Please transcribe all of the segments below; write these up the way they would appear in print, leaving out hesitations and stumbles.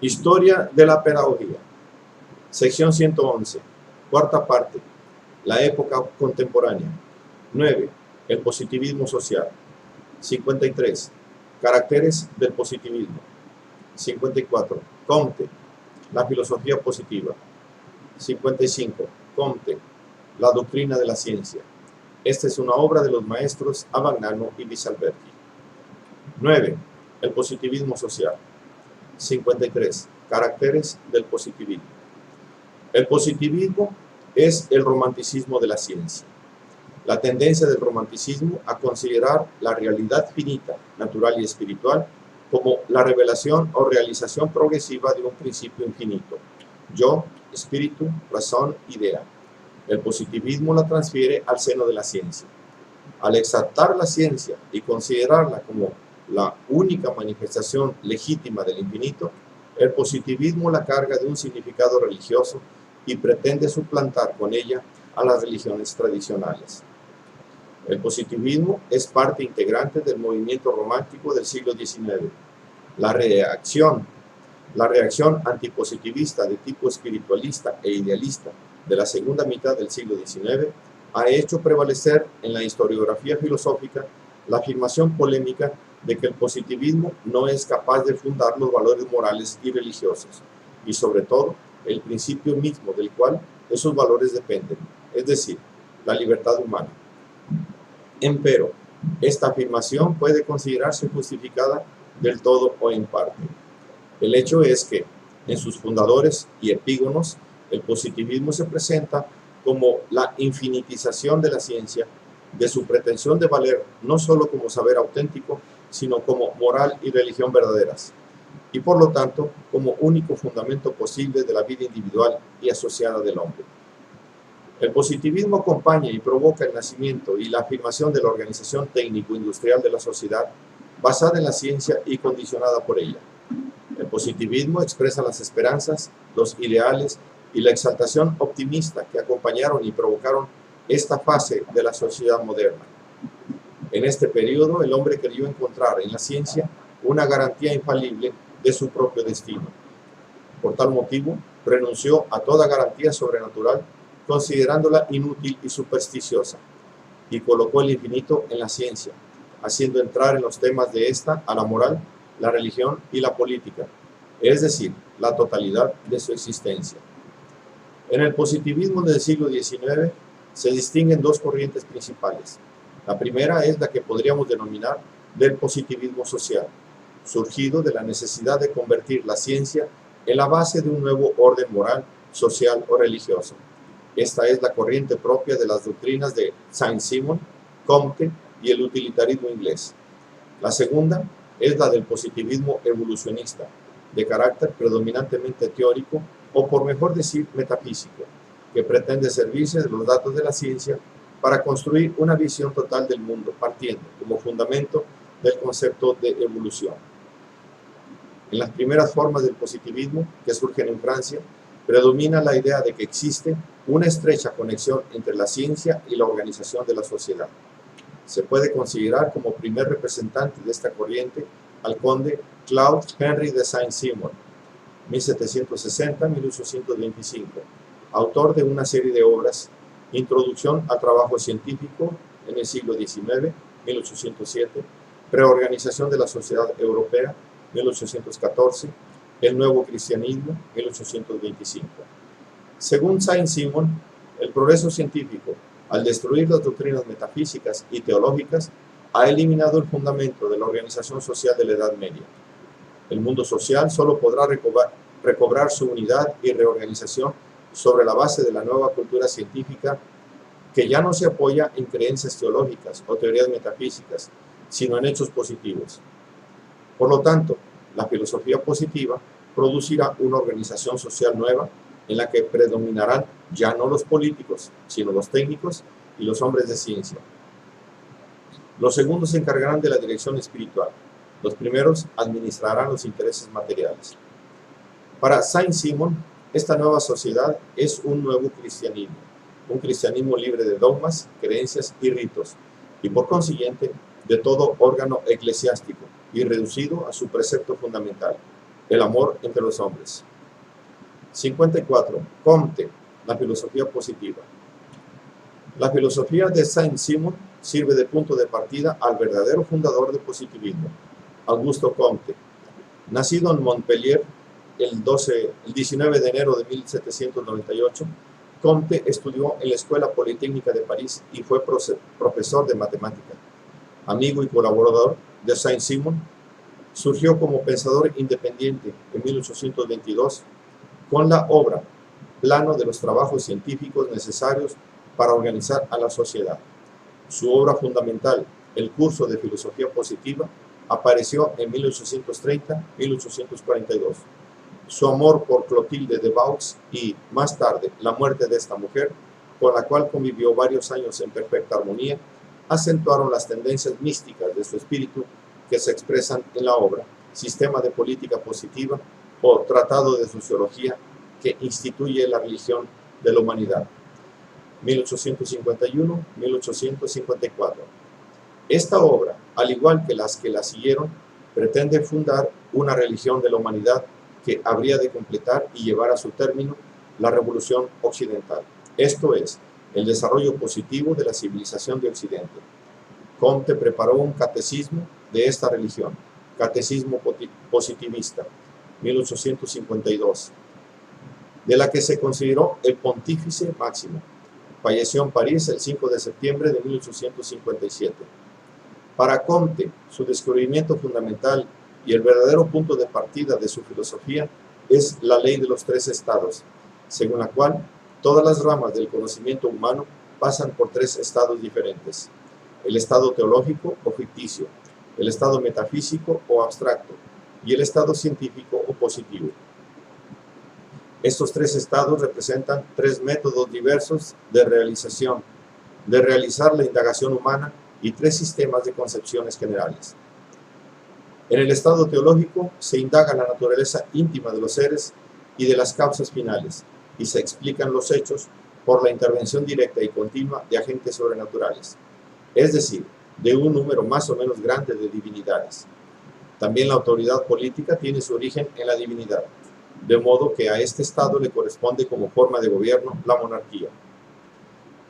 Historia de la pedagogía. Sección 111. Cuarta parte. La época contemporánea. 9. El positivismo social. 53. Caracteres del positivismo. 54. Comte. La filosofía positiva. 55. Comte. La doctrina de la ciencia. Esta es una obra de los maestros Abagnano y Bisalberti. 9. El positivismo social. 53. Caracteres del positivismo. El positivismo es el romanticismo de la ciencia. La tendencia del romanticismo a considerar la realidad finita, natural y espiritual como la revelación o realización progresiva de un principio infinito. Yo, espíritu, razón, idea. El positivismo la transfiere al seno de la ciencia. Al exaltar la ciencia y considerarla como la única manifestación legítima del infinito, el positivismo la carga de un significado religioso y pretende suplantar con ella a las religiones tradicionales. El positivismo es parte integrante del movimiento romántico del siglo XIX. La reacción antipositivista de tipo espiritualista e idealista de la segunda mitad del siglo XIX ha hecho prevalecer en la historiografía filosófica la afirmación polémica de que el positivismo no es capaz de fundar los valores morales y religiosos, y sobre todo el principio mismo del cual esos valores dependen, es decir, la libertad humana. Empero, esta afirmación puede considerarse justificada del todo o en parte. El hecho es que, en sus fundadores y epígonos, el positivismo se presenta como la infinitización de la ciencia, de su pretensión de valer no solo como saber auténtico, sino como moral y religión verdaderas, y por lo tanto como único fundamento posible de la vida individual y asociada del hombre. El positivismo acompaña y provoca el nacimiento y la afirmación de la organización técnico-industrial de la sociedad, basada en la ciencia y condicionada por ella. El positivismo expresa las esperanzas, los ideales y la exaltación optimista que acompañaron y provocaron esta fase de la sociedad moderna. En este periodo, el hombre creyó encontrar en la ciencia una garantía infalible de su propio destino. Por tal motivo, renunció a toda garantía sobrenatural, considerándola inútil y supersticiosa, y colocó el infinito en la ciencia, haciendo entrar en los temas de esta a la moral, la religión y la política, es decir, la totalidad de su existencia. En el positivismo del siglo XIX se distinguen dos corrientes principales. La primera es la que podríamos denominar del positivismo social, surgido de la necesidad de convertir la ciencia en la base de un nuevo orden moral, social o religioso. Esta es la corriente propia de las doctrinas de Saint-Simon, Comte y el utilitarismo inglés. La segunda es la del positivismo evolucionista, de carácter predominantemente teórico o, por mejor decir, metafísico, que pretende servirse de los datos de la ciencia para construir una visión total del mundo, partiendo como fundamento del concepto de evolución. En las primeras formas del positivismo, que surgen en Francia, predomina la idea de que existe una estrecha conexión entre la ciencia y la organización de la sociedad. Se puede considerar como primer representante de esta corriente al conde Claude Henry de Saint-Simon, 1760-1825, autor de una serie de obras: Introducción al trabajo científico en el siglo XIX, 1807, Reorganización de la sociedad europea, 1814, El nuevo cristianismo, 1825. Según Saint-Simon, el progreso científico, al destruir las doctrinas metafísicas y teológicas, ha eliminado el fundamento de la organización social de la Edad Media. El mundo social solo podrá recobrar su unidad y reorganización sobre la base de la nueva cultura científica, que ya no se apoya en creencias teológicas o teorías metafísicas, sino en hechos positivos. Por lo tanto, la filosofía positiva producirá una organización social nueva en la que predominarán ya no los políticos, sino los técnicos y los hombres de ciencia. Los segundos se encargarán de la dirección espiritual. Los primeros administrarán los intereses materiales. Para Saint-Simon, esta nueva sociedad es un nuevo cristianismo, un cristianismo libre de dogmas, creencias y ritos, y por consiguiente de todo órgano eclesiástico y reducido a su precepto fundamental: el amor entre los hombres. 54. Comte, la filosofía positiva. La filosofía de Saint-Simon sirve de punto de partida al verdadero fundador del positivismo, Augusto Comte. Nacido en Montpellier el 19 de enero de 1798, Comte estudió en la Escuela Politécnica de París y fue profesor de matemática. Amigo y colaborador de Saint-Simon, surgió como pensador independiente en 1822 con la obra Plano de los trabajos científicos necesarios para organizar a la sociedad. Su obra fundamental, el curso de filosofía positiva, apareció en 1830-1842. Su amor por Clotilde de Vaux y, más tarde, la muerte de esta mujer, con la cual convivió varios años en perfecta armonía, acentuaron las tendencias místicas de su espíritu que se expresan en la obra Sistema de Política Positiva o Tratado de Sociología que instituye la religión de la humanidad, 1851-1854. Esta obra, al igual que las que la siguieron, pretende fundar una religión de la humanidad que habría de completar y llevar a su término la revolución occidental, esto es, el desarrollo positivo de la civilización de Occidente. Comte preparó un catecismo de esta religión, Catecismo Positivista, 1852, de la que se consideró el pontífice máximo. Falleció en París el 5 de septiembre de 1857. Para Comte, su descubrimiento fundamental y el verdadero punto de partida de su filosofía es la ley de los tres estados, según la cual todas las ramas del conocimiento humano pasan por tres estados diferentes: el estado teológico o ficticio, el estado metafísico o abstracto y el estado científico o positivo. Estos tres estados representan tres métodos diversos de realizar la indagación humana y tres sistemas de concepciones generales. En el estado teológico se indaga la naturaleza íntima de los seres y de las causas finales, y se explican los hechos por la intervención directa y continua de agentes sobrenaturales, es decir, de un número más o menos grande de divinidades. También la autoridad política tiene su origen en la divinidad, de modo que a este estado le corresponde como forma de gobierno la monarquía.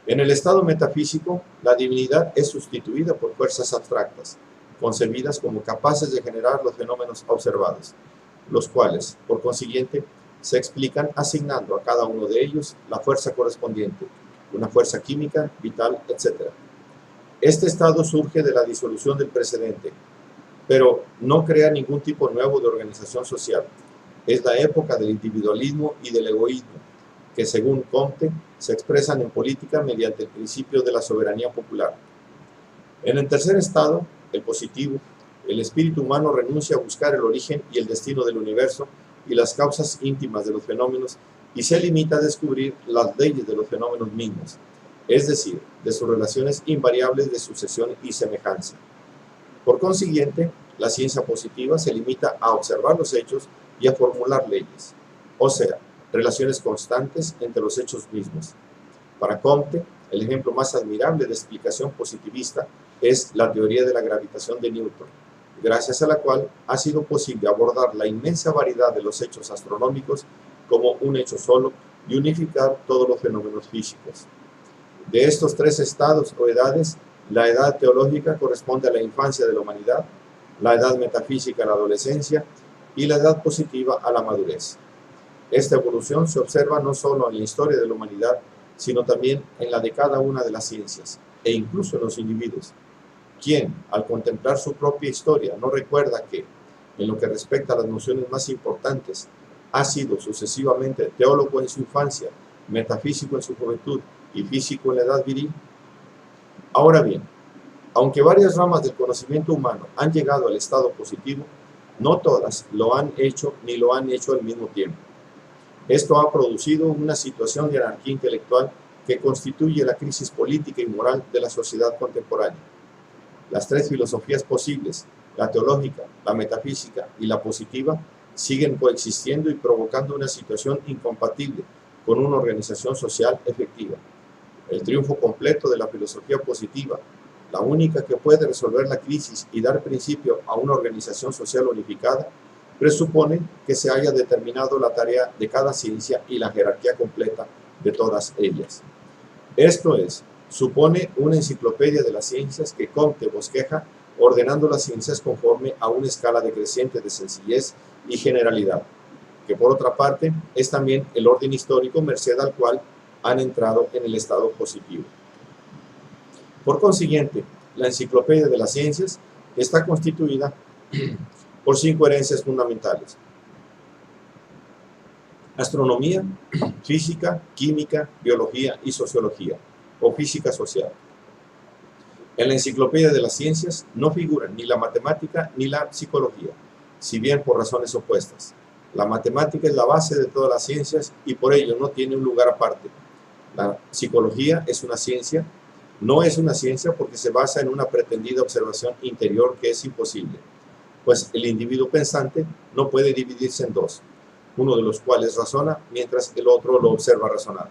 En el estado metafísico, la divinidad es sustituida por fuerzas abstractas, concebidas como capaces de generar los fenómenos observados, los cuales, por consiguiente, se explican asignando a cada uno de ellos la fuerza correspondiente, una fuerza química, vital, etc. Este estado surge de la disolución del precedente, pero no crea ningún tipo nuevo de organización social. Es la época del individualismo y del egoísmo, que según Comte se expresan en política mediante el principio de la soberanía popular. En el tercer estado, el positivo, el espíritu humano renuncia a buscar el origen y el destino del universo y las causas íntimas de los fenómenos y se limita a descubrir las leyes de los fenómenos mismos, es decir, de sus relaciones invariables de sucesión y semejanza. Por consiguiente, la ciencia positiva se limita a observar los hechos y a formular leyes, o sea, relaciones constantes entre los hechos mismos. Para Comte, el ejemplo más admirable de explicación positivista es la teoría de la gravitación de Newton, gracias a la cual ha sido posible abordar la inmensa variedad de los hechos astronómicos como un hecho solo y unificar todos los fenómenos físicos. De estos tres estados o edades, la edad teológica corresponde a la infancia de la humanidad, la edad metafísica a la adolescencia y la edad positiva a la madurez. Esta evolución se observa no solo en la historia de la humanidad, sino también en la de cada una de las ciencias, e incluso en los individuos. Quien, al contemplar su propia historia, no recuerda que, en lo que respecta a las nociones más importantes, ha sido sucesivamente teólogo en su infancia, metafísico en su juventud y físico en la edad viril? Ahora bien, aunque varias ramas del conocimiento humano han llegado al estado positivo, no todas lo han hecho ni lo han hecho al mismo tiempo. Esto ha producido una situación de anarquía intelectual que constituye la crisis política y moral de la sociedad contemporánea. Las tres filosofías posibles, la teológica, la metafísica y la positiva, siguen coexistiendo y provocando una situación incompatible con una organización social efectiva. El triunfo completo de la filosofía positiva, la única que puede resolver la crisis y dar principio a una organización social unificada, presupone que se haya determinado la tarea de cada ciencia y la jerarquía completa de todas ellas. Esto es, supone una enciclopedia de las ciencias que Comte bosqueja ordenando las ciencias conforme a una escala decreciente de sencillez y generalidad, que por otra parte es también el orden histórico merced al cual han entrado en el estado positivo. Por consiguiente, la enciclopedia de las ciencias está constituida por 5 herencias fundamentales: astronomía, física, química, biología y sociología, o física social. En la enciclopedia de las ciencias no figuran ni la matemática ni la psicología, si bien por razones opuestas. La matemática es la base de todas las ciencias y por ello no tiene un lugar aparte. La psicología es una ciencia, no es una ciencia porque se basa en una pretendida observación interior que es imposible, pues el individuo pensante no puede dividirse en dos, uno de los cuales razona mientras el otro lo observa razonar.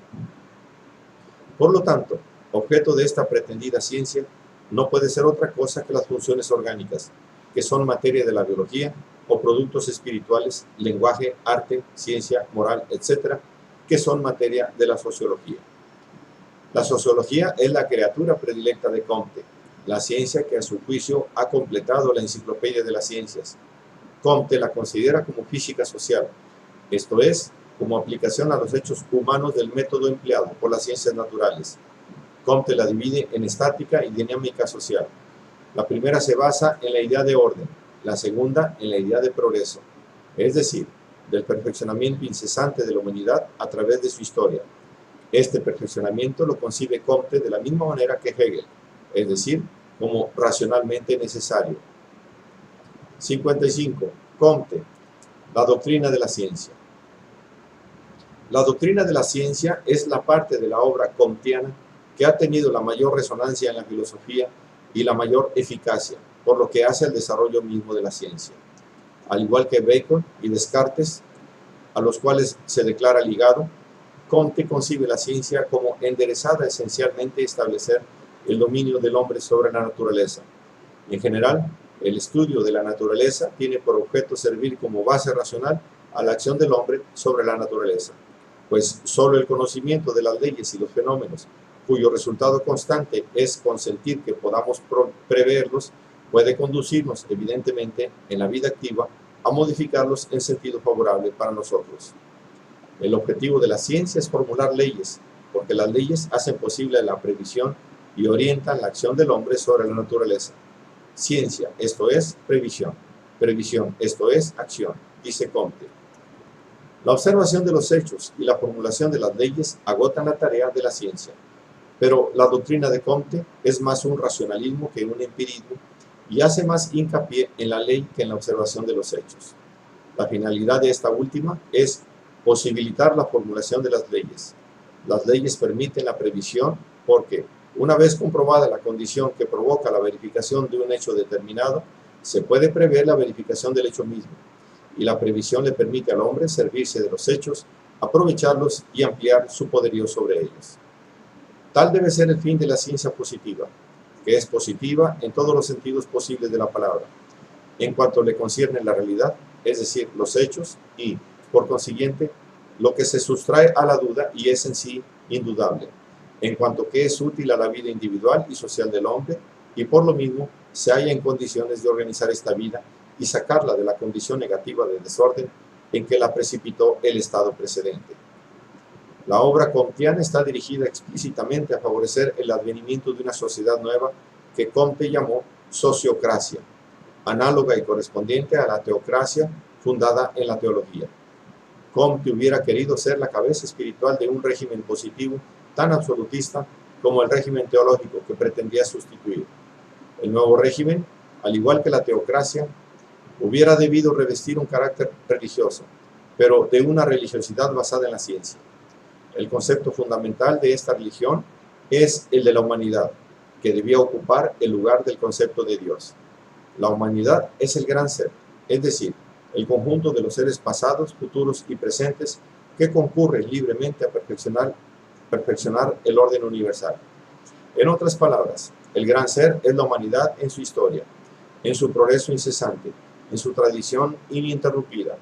Por lo tanto, objeto de esta pretendida ciencia no puede ser otra cosa que las funciones orgánicas, que son materia de la biología, o productos espirituales, lenguaje, arte, ciencia, moral, etc., que son materia de la sociología. La sociología es la criatura predilecta de Comte, la ciencia que a su juicio ha completado la enciclopedia de las ciencias. Comte la considera como física social, esto es, como aplicación a los hechos humanos del método empleado por las ciencias naturales. Comte la divide en estática y dinámica social. La primera se basa en la idea de orden, la segunda en la idea de progreso, es decir, del perfeccionamiento incesante de la humanidad a través de su historia. Este perfeccionamiento lo concibe Comte de la misma manera que Hegel, es decir, como racionalmente necesario. 55. Comte, la doctrina de la ciencia. La doctrina de la ciencia es la parte de la obra comtiana que ha tenido la mayor resonancia en la filosofía y la mayor eficacia, por lo que hace al desarrollo mismo de la ciencia. Al igual que Bacon y Descartes, a los cuales se declara ligado, Comte concibe la ciencia como enderezada esencialmente a establecer el dominio del hombre sobre la naturaleza. En general, el estudio de la naturaleza tiene por objeto servir como base racional a la acción del hombre sobre la naturaleza, pues solo el conocimiento de las leyes y los fenómenos, cuyo resultado constante es consentir que podamos preverlos, puede conducirnos, evidentemente, en la vida activa, a modificarlos en sentido favorable para nosotros. El objetivo de la ciencia es formular leyes, porque las leyes hacen posible la previsión y orientan la acción del hombre sobre la naturaleza. Ciencia, esto es previsión. Previsión, esto es acción, dice Comte. La observación de los hechos y la formulación de las leyes agotan la tarea de la ciencia, pero la doctrina de Comte es más un racionalismo que un empirismo y hace más hincapié en la ley que en la observación de los hechos. La finalidad de esta última es posibilitar la formulación de las leyes. Las leyes permiten la previsión porque, una vez comprobada la condición que provoca la verificación de un hecho determinado, se puede prever la verificación del hecho mismo, y la previsión le permite al hombre servirse de los hechos, aprovecharlos y ampliar su poderío sobre ellos. Tal debe ser el fin de la ciencia positiva, que es positiva en todos los sentidos posibles de la palabra, en cuanto le concierne la realidad, es decir, los hechos, y, por consiguiente, lo que se sustrae a la duda y es en sí indudable, en cuanto que es útil a la vida individual y social del hombre, y por lo mismo se halla en condiciones de organizar esta vida y sacarla de la condición negativa de desorden en que la precipitó el estado precedente. La obra comtiana está dirigida explícitamente a favorecer el advenimiento de una sociedad nueva que Comte llamó sociocracia, análoga y correspondiente a la teocracia fundada en la teología. Comte hubiera querido ser la cabeza espiritual de un régimen positivo tan absolutista como el régimen teológico que pretendía sustituir. El nuevo régimen, al igual que la teocracia, hubiera debido revestir un carácter religioso, pero de una religiosidad basada en la ciencia. El concepto fundamental de esta religión es el de la humanidad, que debía ocupar el lugar del concepto de Dios. La humanidad es el gran ser, es decir, el conjunto de los seres pasados, futuros y presentes que concurren libremente a perfeccionar el orden universal. En otras palabras, el gran ser es la humanidad en su historia, en su progreso incesante, en su tradición ininterrumpida,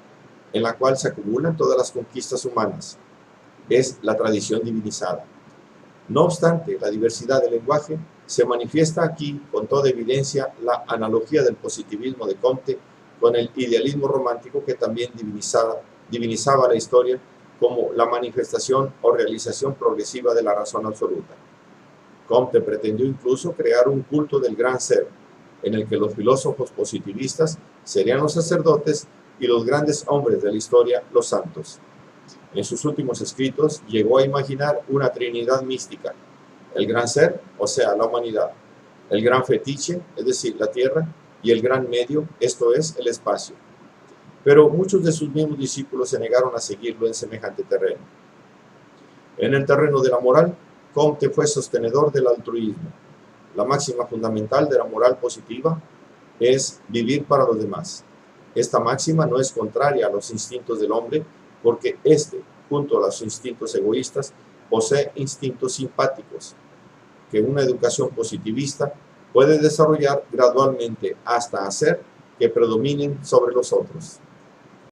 en la cual se acumulan todas las conquistas humanas. Es la tradición divinizada. No obstante la diversidad del lenguaje, se manifiesta aquí con toda evidencia la analogía del positivismo de Comte con el idealismo romántico, que también divinizaba la historia como la manifestación o realización progresiva de la razón absoluta. Comte pretendió incluso crear un culto del gran ser, en el que los filósofos positivistas serían los sacerdotes y los grandes hombres de la historia los santos. En sus últimos escritos llegó a imaginar una trinidad mística: el gran ser, o sea, la humanidad; el gran fetiche, es decir, la tierra; y el gran medio, esto es, el espacio. Pero muchos de sus mismos discípulos se negaron a seguirlo en semejante terreno. En el terreno de la moral, Comte fue sostenedor del altruismo. La máxima fundamental de la moral positiva es vivir para los demás. Esta máxima no es contraria a los instintos del hombre, porque éste, junto a los instintos egoístas, posee instintos simpáticos, que una educación positivista puede desarrollar gradualmente hasta hacer que predominen sobre los otros.